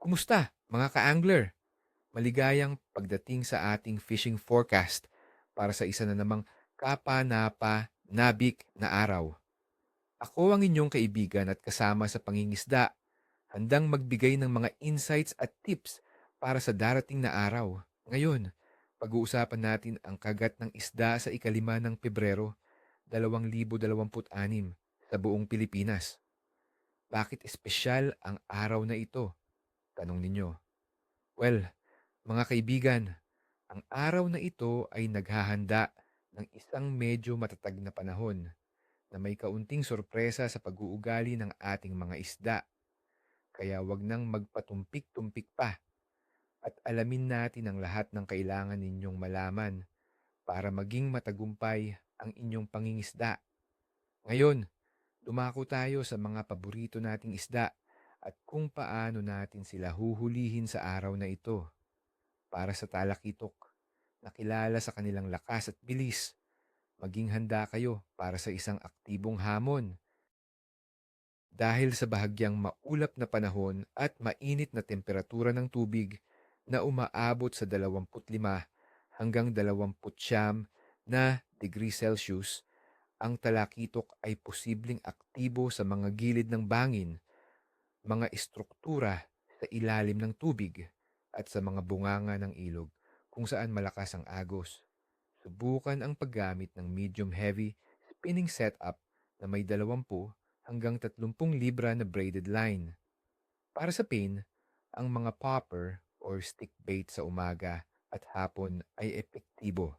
Kumusta mga ka-angler? Maligayang pagdating sa ating fishing forecast para sa isa na namang kapanapa-nabik na araw. Ako ang inyong kaibigan at kasama sa pangingisda, handang magbigay ng mga insights at tips para sa darating na araw. Ngayon, pag-uusapan natin ang kagat ng isda sa ikalima ng Pebrero, 2026 sa buong Pilipinas. Bakit espesyal ang araw na ito? Tanong ninyo. Well, mga kaibigan, ang araw na ito ay naghahanda ng isang medyo matatag na panahon na may kaunting sorpresa sa pag-uugali ng ating mga isda. Kaya wag nang magpatumpik-tumpik pa at alamin natin ang lahat ng kailangan ninyong malaman para maging matagumpay ang inyong pangingisda. Ngayon, dumako tayo sa mga paborito nating isda at kung paano natin sila huhulihin sa araw na ito. Para sa talakitok na kilala sa kanilang lakas at bilis, maging handa kayo para sa isang aktibong hamon. Dahil sa bahagyang maulap na panahon at mainit na temperatura ng tubig na umaabot sa 25 hanggang 29 na degree Celsius, ang talakitok ay posibleng aktibo sa mga gilid ng bangin, mga estruktura sa ilalim ng tubig, at sa mga bunganga ng ilog kung saan malakas ang agos. Subukan ang paggamit ng medium-heavy spinning setup na may 20 hanggang 30 libra na braided line. Para sa pain, ang mga popper or stick bait sa umaga at hapon ay epektibo.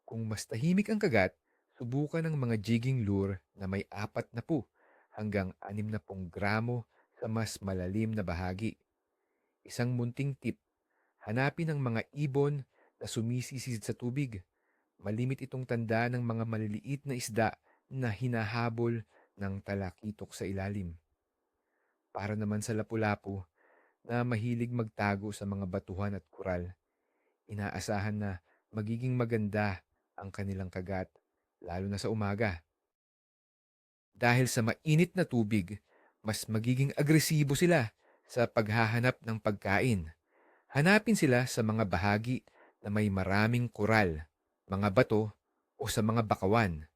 Kung mas tahimik ang kagat, subukan ang mga jigging lure na may 40 hanggang 60 gramo sa mas malalim na bahagi. Isang munting tip, hanapin ang mga ibon na sumisisid sa tubig. Malimit itong tanda ng mga maliliit na isda na hinahabol ng talakitok sa ilalim. Para naman sa lapu-lapu na mahilig magtago sa mga batuhan at kural, inaasahan na magiging maganda ang kanilang kagat, lalo na sa umaga. Dahil sa mainit na tubig, mas magiging agresibo sila sa paghahanap ng pagkain. Hanapin sila sa mga bahagi na may maraming koral, mga bato o sa mga bakawan.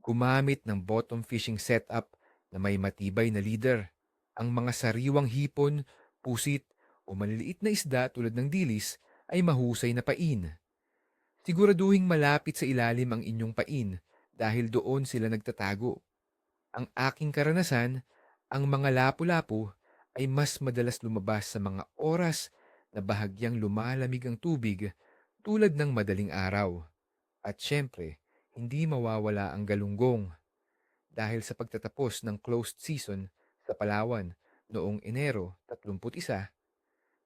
Gumamit ng bottom fishing setup na may matibay na leader. Ang mga sariwang hipon, pusit o maliliit na isda tulad ng dilis ay mahusay na pain. Siguraduhing malapit sa ilalim ang inyong pain dahil doon sila nagtatago. Ang aking karanasan, ang mga lapu-lapu ay mas madalas lumabas sa mga oras na bahagyang lumalamig ang tubig tulad ng madaling araw. At syempre, hindi mawawala ang galunggong dahil sa pagtatapos ng closed season sa Palawan noong Enero 31,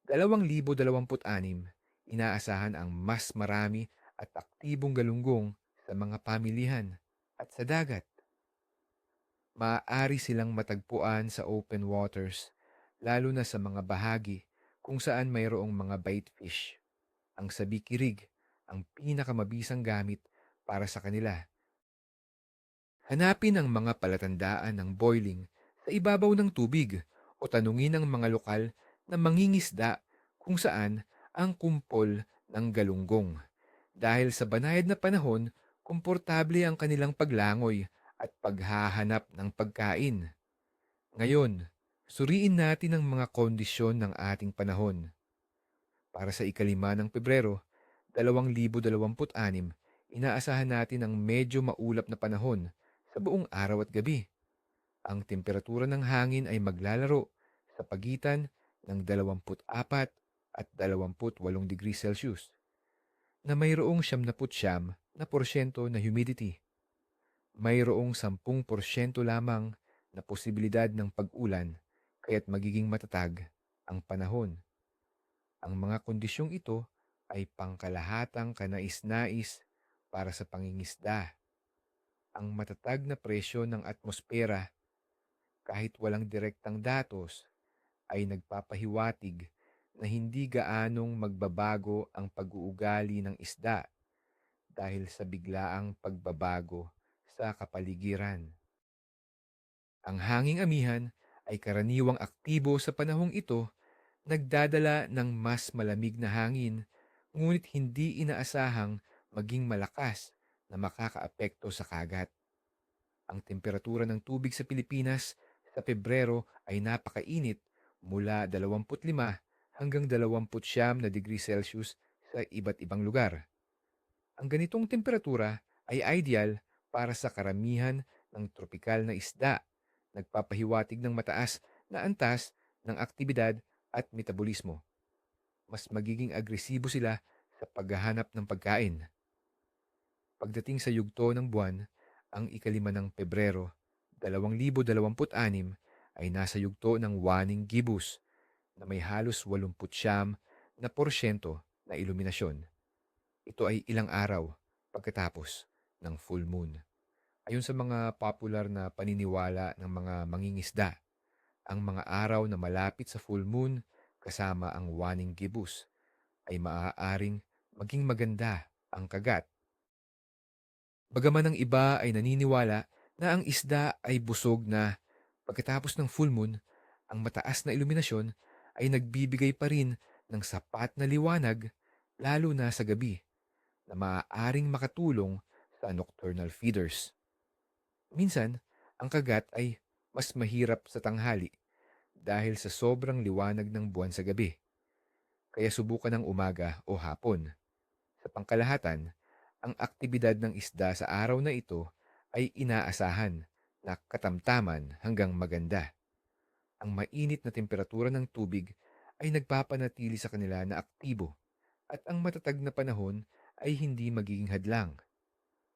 2026, inaasahan ang mas marami at aktibong galunggong sa mga pamilihan at sa dagat. Maaari silang matagpuan sa open waters, lalo na sa mga bahagi kung saan mayroong mga bait fish. Ang sabikirig ang pinakamabisang gamit para sa kanila. Hanapin ang mga palatandaan ng boiling sa ibabaw ng tubig o tanungin ang mga lokal na mangingisda kung saan ang kumpol ng galunggong. Dahil sa banayad na panahon, komportable ang kanilang paglangoy at paghahanap ng pagkain. Ngayon, suriin natin ang mga kondisyon ng ating panahon. Para sa ikalima ng Pebrero, 2026, inaasahan natin ang medyo maulap na panahon sa buong araw at gabi. Ang temperatura ng hangin ay maglalaro sa pagitan ng 24 at 28 degrees Celsius na mayroong 79% na humidity. Mayroong 10% lamang na posibilidad ng pag-ulan kaya't magiging matatag ang panahon. Ang mga kondisyong ito ay pangkalahatang kanais-nais para sa pangingisda. Ang matatag na presyo ng atmosfera kahit walang direktang datos ay nagpapahiwatig na hindi gaanong magbabago ang pag-uugali ng isda dahil sa biglaang pagbabago sa kapaligiran. Ang hanging amihan ay karaniwang aktibo sa panahong ito nagdadala ng mas malamig na hangin, ngunit hindi inaasahang maging malakas na makakaapekto sa kagat. Ang temperatura ng tubig sa Pilipinas sa Pebrero ay napakainit, mula 25 hanggang 29 na degree Celsius sa iba't ibang lugar. Ang ganitong temperatura ay ideal para sa karamihan ng tropikal na isda, nagpapahiwatig ng mataas na antas ng aktibidad at metabolismo. Mas magiging agresibo sila sa paghahanap ng pagkain. Pagdating sa yugto ng buwan, ang ikalima ng Pebrero, 2026 ay nasa yugto ng waning gibbous na may halos 89% na iluminasyon. Ito ay ilang araw pagkatapos ng full moon. Ayon sa mga popular na paniniwala ng mga mangingisda, ang mga araw na malapit sa full moon kasama ang waning gibbous ay maaaring maging maganda ang kagat. Bagaman ang iba ay naniniwala na ang isda ay busog na pagkatapos ng full moon, ang mataas na iluminasyon ay nagbibigay pa rin ng sapat na liwanag, lalo na sa gabi, na maaaring makatulong sa nocturnal feeders. Minsan, ang kagat ay mas mahirap sa tanghali dahil sa sobrang liwanag ng buwan sa gabi, kaya subukan ng umaga o hapon. Sa pangkalahatan, ang aktibidad ng isda sa araw na ito ay inaasahan na katamtaman hanggang maganda. Ang mainit na temperatura ng tubig ay nagpapanatili sa kanila na aktibo, at ang matatag na panahon ay hindi magiging hadlang.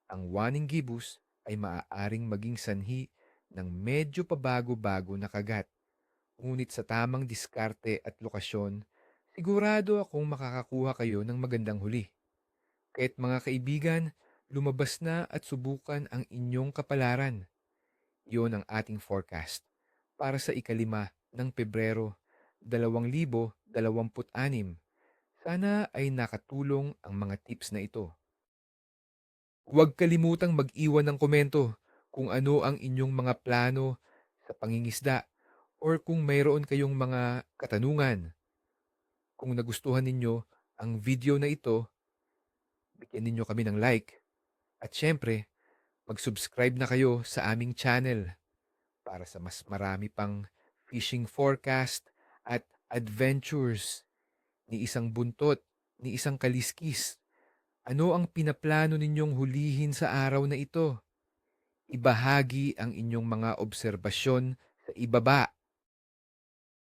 Ang waning gibbous ay maaaring maging sanhi ng medyo pabago-bago na kagat. Ngunit sa tamang diskarte at lokasyon, sigurado akong makakakuha kayo ng magandang huli. Kaya't mga kaibigan, lumabas na at subukan ang inyong kapalaran. Iyon ang ating forecast para sa ikalima ng Pebrero 2026. Sana ay nakatulong ang mga tips na ito. Huwag kalimutang mag-iwan ng komento kung ano ang inyong mga plano sa pangingisda, or kung mayroon kayong mga katanungan. Kung nagustuhan ninyo ang video na ito, bigyan ninyo kami ng like. At syempre, mag-subscribe na kayo sa aming channel para sa mas marami pang fishing forecast at adventures. Ni isang buntot, ni isang kaliskis. Ano ang pinaplano ninyong hulihin sa araw na ito? Ibahagi ang inyong mga obserbasyon sa ibaba.